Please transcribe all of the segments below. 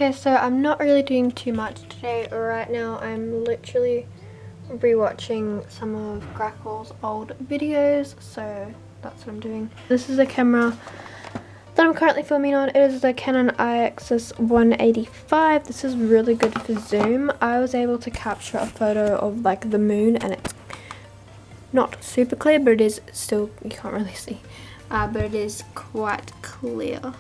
Okay, so I'm not really doing too much today. Right now I'm literally rewatching some of Grackle's old videos, so that's what I'm doing. This is a camera that I'm currently filming on. It is the Canon IXS 185. This is really good for zoom. I was able to capture a photo of like the moon, and it's not super clear, but it is still, you can't really see, but it is quite clear.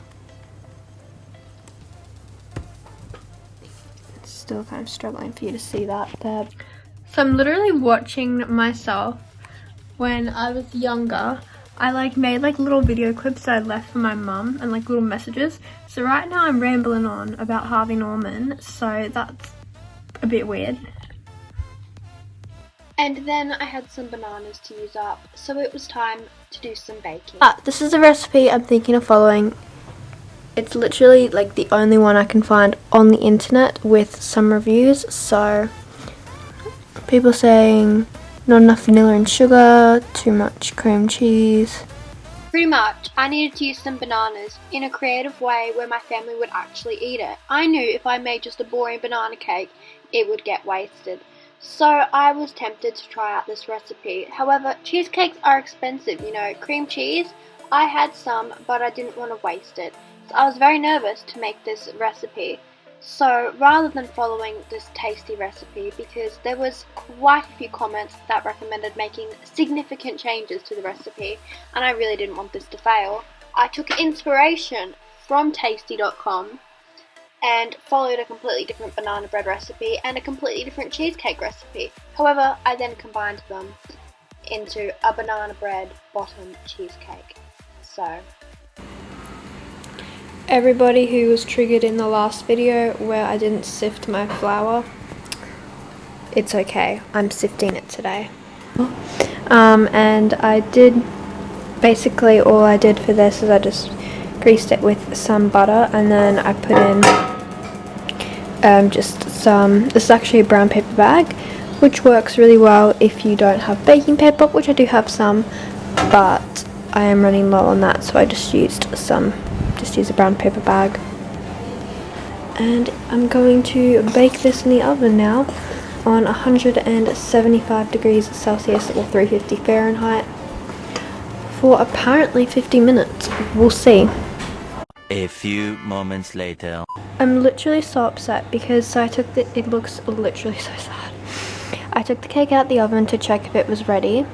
Still kind of struggling for you to see that there. So I'm literally watching myself when I was younger. I like made like little video clips that I left for my mum and like little messages. So right now I'm rambling on about Harvey Norman, so that's a bit weird. And then I had some bananas to use up, so it was time to do some baking. This is a recipe I'm thinking of following. It's literally like the only one I can find on the internet with some reviews. So people saying not enough vanilla and sugar, too much cream cheese. Pretty much, I needed to use some bananas in a creative way where my family would actually eat it. I knew if I made just a boring banana cake, it would get wasted. So I was tempted to try out this recipe. However, cheesecakes are expensive, you know, cream cheese. I had some, but I didn't want to waste it. So I was very nervous to make this recipe. So rather than following this tasty recipe, because there was quite a few comments that recommended making significant changes to the recipe, and I really didn't want this to fail, I took inspiration from tasty.com and followed a completely different banana bread recipe and a completely different cheesecake recipe. However, I then combined them into a banana bread bottom cheesecake. So everybody who was triggered in the last video where I didn't sift my flour, it's okay, I'm sifting it today. And I did, basically all I did for this is I just greased it with some butter, and then I put in just some, this is actually a brown paper bag, which works really well if you don't have baking paper, which I do have some, but I am running low on that, so I just used a brown paper bag. And I'm going to bake this in the oven now on 175 degrees Celsius or 350 Fahrenheit for apparently 50 minutes. We'll see. A few moments later. I'm literally so upset because it looks literally so sad. I took the cake out the oven to check if it was ready.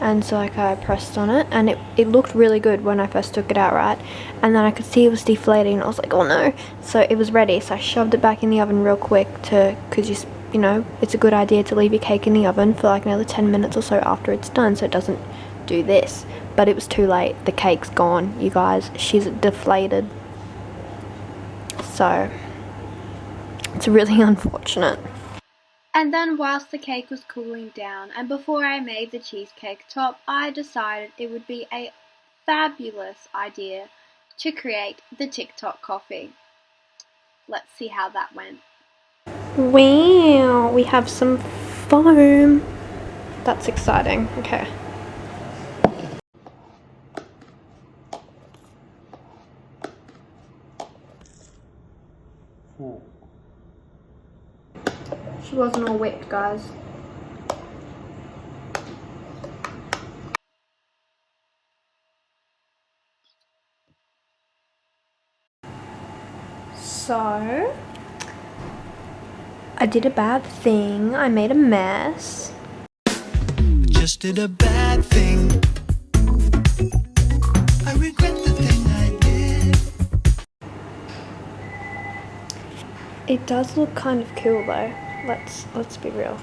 And so like I pressed on it, and it looked really good when I first took it out, right? And then I could see it was deflating, and I was like, oh no. So it was ready, so I shoved it back in the oven real quick because you know, it's a good idea to leave your cake in the oven for like another 10 minutes or so after it's done, so it doesn't do this. But it was too late, the cake's gone, you guys. She's deflated. So it's really unfortunate. And then whilst the cake was cooling down, and before I made the cheesecake top, I decided it would be a fabulous idea to create the TikTok coffee. Let's see how that went. Wow, we have some foam. That's exciting. Okay. She wasn't all whipped, guys. So I did a bad thing. I made a mess. Just did a bad thing. I regret the thing I did. It does look kind of cool though. Let's be real.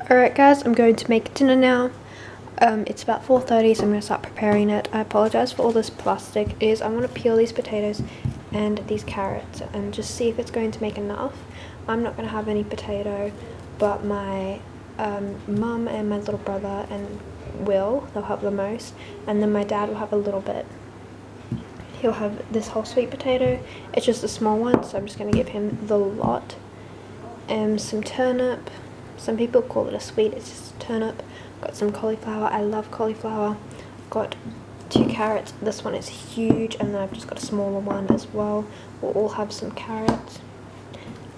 Alright guys, I'm going to make dinner now. It's about 4:30, so I'm going to start preparing it. I apologize for all this plastic. I'm going to peel these potatoes and these carrots and just see if it's going to make enough. I'm not going to have any potato, but my mum and my little brother and Will, they'll have the most, and then my dad will have a little bit. He'll have this whole sweet potato. It's just a small one, so I'm just going to give him the lot. Some turnip. Some people call it a sweet, it's just a turnip. Got some cauliflower. I love cauliflower. Got 2 carrots. This one is huge, and then I've just got a smaller one as well. We'll all have some carrots.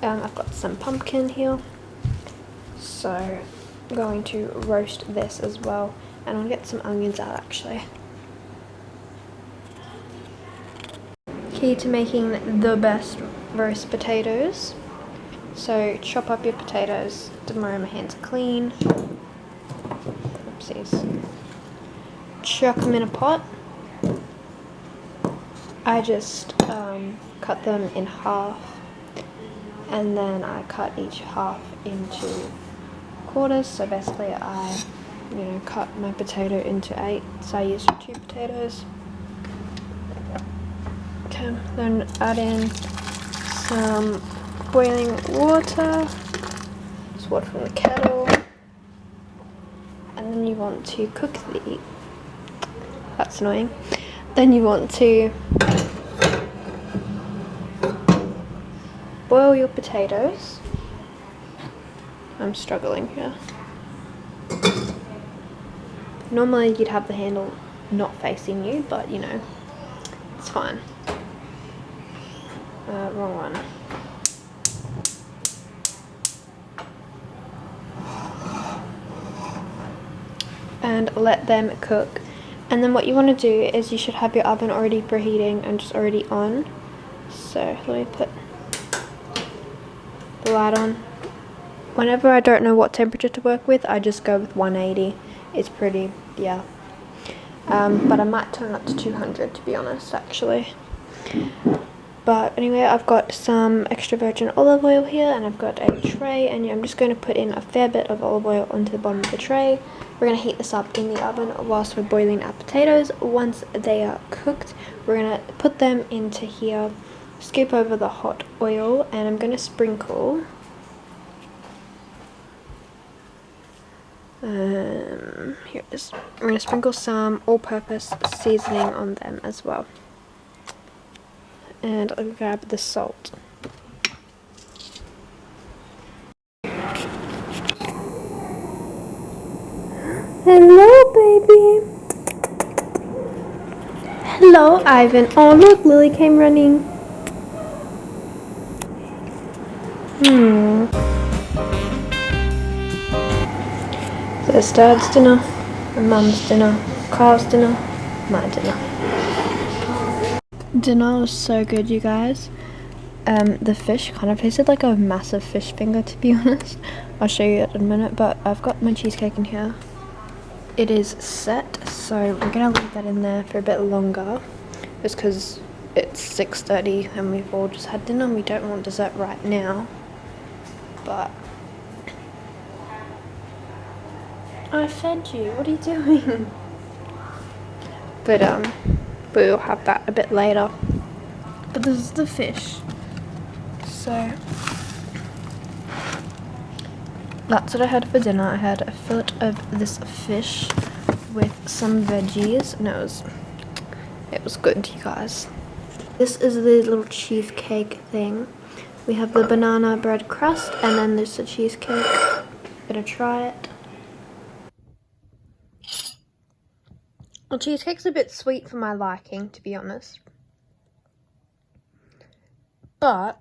I've got some pumpkin here, so I'm going to roast this as well, and I'll get some onions out actually. Key to making the best roast potatoes. So chop up your potatoes. Tomorrow my hands are clean. Oopsies. Chuck them in a pot. I just cut them in half, and then I cut each half into quarters. So basically I, cut my potato into 8. So I used 2 potatoes. Okay, then add in some boiling water. Just water from the kettle. And then you want to cook the, that's annoying. Then you want to boil your potatoes. I'm struggling here. Normally you'd have the handle not facing you, but it's fine. Wrong one. And let them cook. And then what you want to do is you should have your oven already preheating and just already on. So let me put the light on. Whenever I don't know what temperature to work with, I just go with 180. It's pretty, yeah. But I might turn up to 200 to be honest, actually. But anyway, I've got some extra virgin olive oil here, and I've got a tray, and I'm just going to put in a fair bit of olive oil onto the bottom of the tray. We're going to heat this up in the oven whilst we're boiling our potatoes. Once they are cooked, we're going to put them into here, scoop over the hot oil, and I'm going to sprinkle here it is. I'm going to sprinkle some all-purpose seasoning on them as well. And I'll grab the salt. Hello, baby. Hello, Ivan. Oh, look, Lily came running. So it's Dad's dinner, my Mum's dinner, Kyle's dinner, my dinner. Dinner was so good, you guys. The fish kind of tasted like a massive fish finger, to be honest. I'll show you it in a minute, but I've got my cheesecake in here. It is set, so we're gonna leave that in there for a bit longer, just because it's 6:30 and we've all just had dinner and we don't want dessert right now. But I fed you. What are you doing? But we'll have that a bit later. But this is the fish. So that's what I had for dinner. I had a fillet of this fish with some veggies, and it was good, you guys. This is the little cheesecake thing. We have the banana bread crust, and then there's the cheesecake. Gonna try it. Well, cheesecake's a bit sweet for my liking, to be honest. But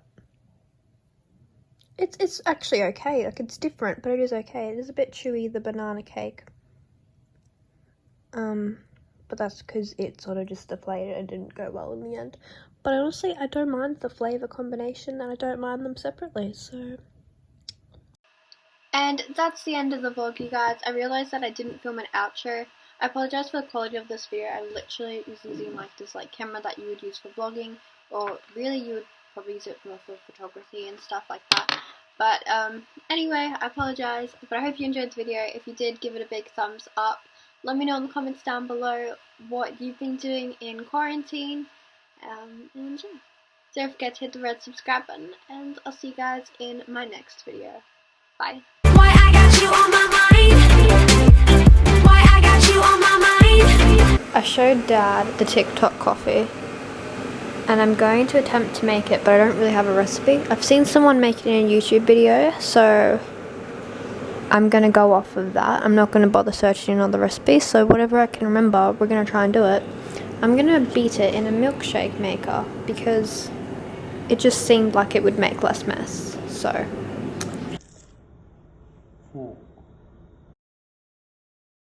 it's actually okay. Like, it's different, but it is okay. It is a bit chewy, the banana cake. But that's because it sort of just deflated and didn't go well in the end. But honestly, I don't mind the flavour combination, and I don't mind them separately, so. And that's the end of the vlog, you guys. I realised that I didn't film an outro. I apologise for the quality of this video. I literally was using this camera that you would use for vlogging, or really you would probably use it more for photography and stuff like that. But anyway, I apologise, but I hope you enjoyed the video. If you did, give it a big thumbs up. Let me know in the comments down below what you've been doing in quarantine. And yeah, don't forget to hit the red subscribe button, and I'll see you guys in my next video. Bye. Why I got you on my mind? Why I got you on my mind? I showed Dad the TikTok coffee, and I'm going to attempt to make it, but I don't really have a recipe. I've seen someone make it in a YouTube video, so I'm gonna go off of that. I'm not gonna bother searching another recipe, so whatever I can remember, we're gonna try and do it. I'm gonna beat it in a milkshake maker because it just seemed like it would make less mess, so.